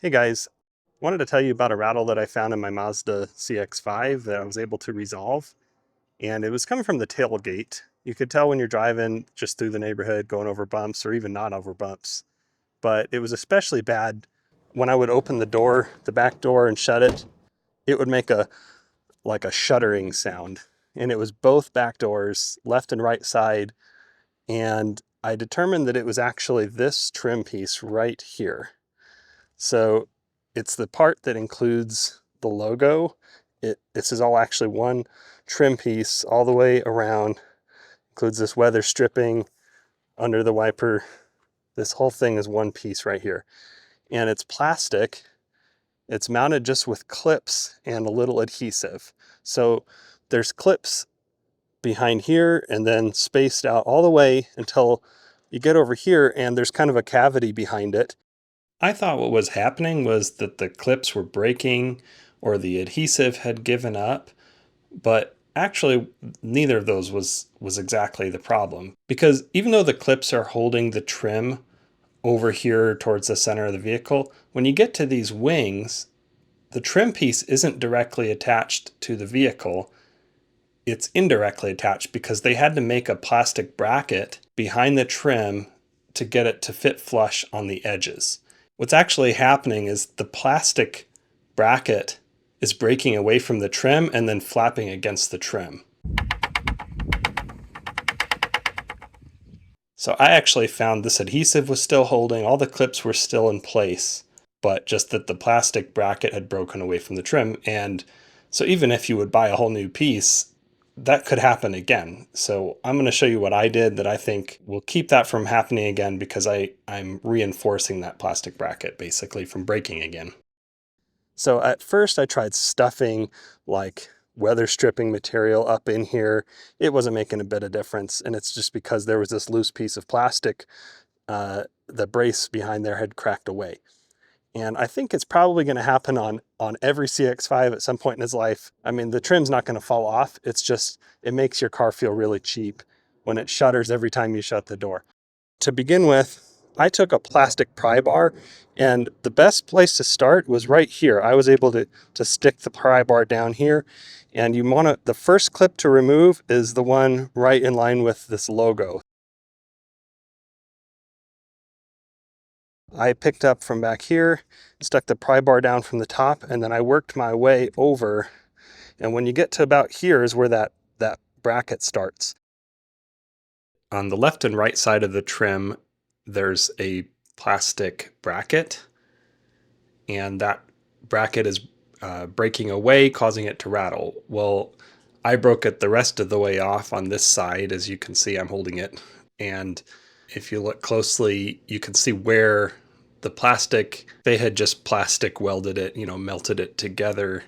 Hey guys, wanted to tell you about a rattle that I found in my Mazda CX-5 that I was able to resolve. And it was coming from the tailgate. You could tell when you're driving just through the neighborhood, going over bumps or even not over bumps. But it was especially bad when I would open the door, the back door, and shut it. It would make a shuddering sound. And it was both back doors, left and right side. And I determined that it was actually this trim piece right here. So it's the part that includes the logo. This is all actually one trim piece all the way around. Includes this weather stripping under the wiper. This whole thing is one piece right here. And it's plastic. It's mounted just with clips and a little adhesive. So there's clips behind here and then spaced out all the way until you get over here and there's kind of a cavity behind it. I thought what was happening was that the clips were breaking or the adhesive had given up, but actually neither of those was exactly the problem. Because even though the clips are holding the trim over here towards the center of the vehicle, when you get to these wings, the trim piece isn't directly attached to the vehicle. It's indirectly attached because they had to make a plastic bracket behind the trim to get it to fit flush on the edges. What's actually happening is the plastic bracket is breaking away from the trim and then flapping against the trim. So I actually found this adhesive was still holding, all the clips were still in place, but just that the plastic bracket had broken away from the trim. And so even if you would buy a whole new piece, that could happen again. So I'm going to show you what I did that I think will keep that from happening again, because I'm reinforcing that plastic bracket basically from breaking again. So at first I tried stuffing like weather stripping material up in here. It wasn't making a bit of difference. And it's just because there was this loose piece of plastic, the brace behind there had cracked away. And I think it's probably going to happen on every CX-5 at some point in his life. I mean, the trim's not going to fall off. It's just, it makes your car feel really cheap when it shudders every time you shut the door. To begin with, I took a plastic pry bar, and the best place to start was right here. I was able to stick the pry bar down here, and the first clip to remove is the one right in line with this logo. I picked up from back here, stuck the pry bar down from the top, and then I worked my way over. And when you get to about here is where that bracket starts. On the left and right side of the trim, there's a plastic bracket, and that bracket is breaking away, causing it to rattle. Well, I broke it the rest of the way off on this side. As you can see, I'm holding it. And if you look closely, you can see where the plastic, they had just plastic welded it, melted it together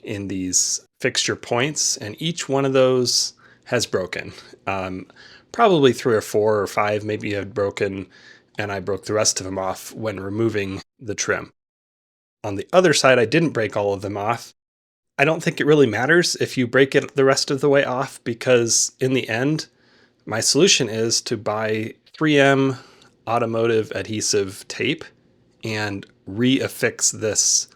in these fixture points. And each one of those has broken. Probably 3 or 4 or 5 maybe had broken, and I broke the rest of them off when removing the trim. On the other side, I didn't break all of them off. I don't think it really matters if you break it the rest of the way off, because in the end, my solution is to buy 3M automotive adhesive tape and reaffix this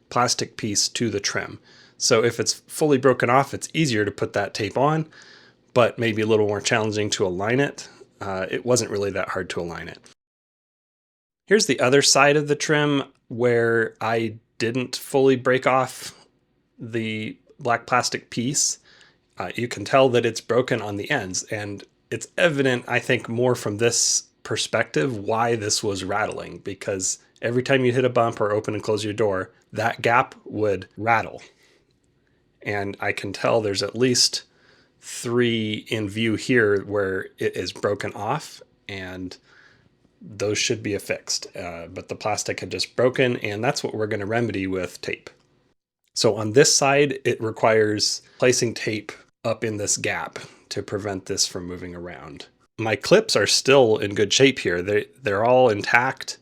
plastic piece to the trim. So if it's fully broken off, it's easier to put that tape on, but maybe a little more challenging to align it. It wasn't really that hard to align it. Here's the other side of the trim where I didn't fully break off the black plastic piece. You can tell that it's broken on the ends, and it's evident, I think, more from this perspective why this was rattling, because every time you hit a bump or open and close your door, that gap would rattle. And I can tell there's at least 3 in view here where it is broken off, and those should be affixed. But the plastic had just broken, and that's what we're going to remedy with tape. So on this side, it requires placing tape up in this gap to prevent this from moving around. My clips are still in good shape here. They're all intact.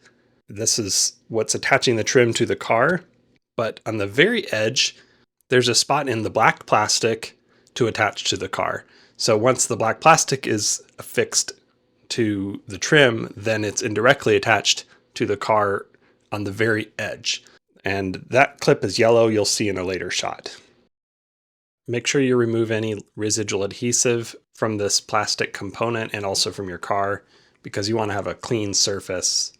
This is what's attaching the trim to the car. But on the very edge, there's a spot in the black plastic to attach to the car. So once the black plastic is affixed to the trim, then it's indirectly attached to the car on the very edge. And that clip is yellow, you'll see in a later shot. Make sure you remove any residual adhesive from this plastic component and also from your car, because you want to have a clean surface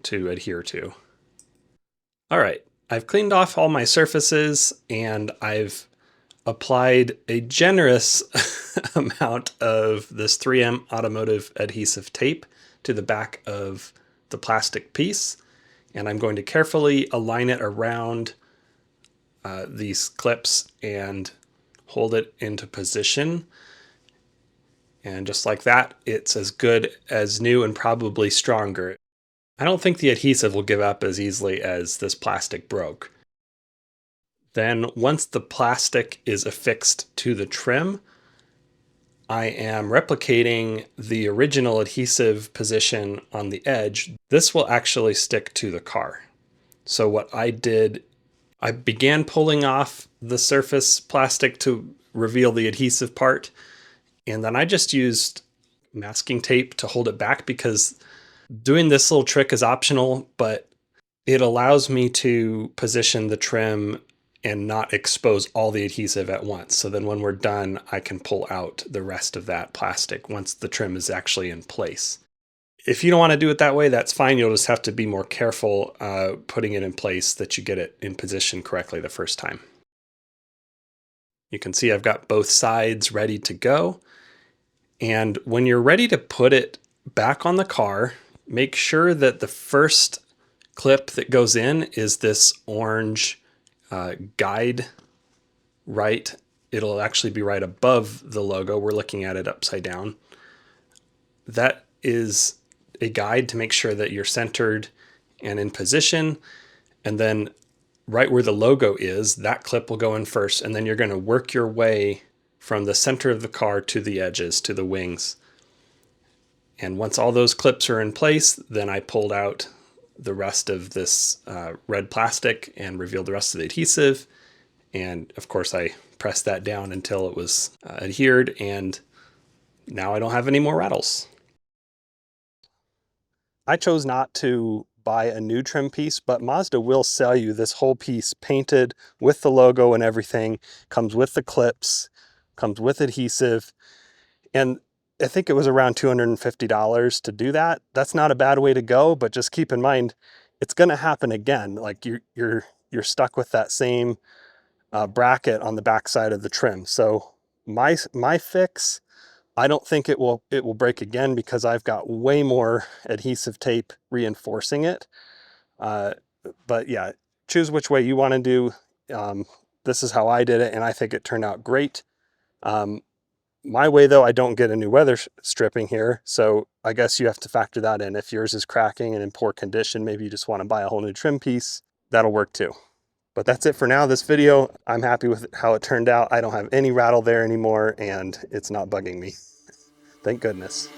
to adhere to. All right, I've cleaned off all my surfaces and I've applied a generous amount of this 3M automotive adhesive tape to the back of the plastic piece. And I'm going to carefully align it around these clips and hold it into position. And just like that, it's as good as new and probably stronger. I don't think the adhesive will give up as easily as this plastic broke. Then once the plastic is affixed to the trim, I am replicating the original adhesive position on the edge. This will actually stick to the car. So what I did, I began pulling off the surface plastic to reveal the adhesive part, and then I just used masking tape to hold it back, because doing this little trick is optional, but it allows me to position the trim and not expose all the adhesive at once. So then when we're done, I can pull out the rest of that plastic once the trim is actually in place. If you don't want to do it that way, that's fine. You'll just have to be more careful putting it in place, that you get it in position correctly the first time. You can see I've got both sides ready to go. And when you're ready to put it back on the car, make sure that the first clip that goes in is this orange guide right. It'll actually be right above the logo. We're looking at it upside down. That is a guide to make sure that you're centered and in position. And then right where the logo is, that clip will go in first. And then you're going to work your way from the center of the car to the edges, to the wings. And once all those clips are in place, then I pulled out the rest of this red plastic and revealed the rest of the adhesive. And of course I pressed that down until it was adhered, and now I don't have any more rattles. I chose not to buy a new trim piece, but Mazda will sell you this whole piece painted with the logo and everything. Comes with the clips, comes with adhesive, and I think it was around $250 to do that. That's not a bad way to go, but just keep in mind, it's going to happen again. Like you're stuck with that same bracket on the back side of the trim. So my fix, I don't think it will break again, because I've got way more adhesive tape reinforcing it. But yeah, choose which way you want to do. This is how I did it, and I think it turned out great. My way, though, I don't get a new weather stripping here, so I guess you have to factor that in. If yours is cracking and in poor condition, maybe you just want to buy a whole new trim piece. That'll work too. But that's it for now. This video, I'm happy with how it turned out. I don't have any rattle there anymore, and it's not bugging me. Thank goodness.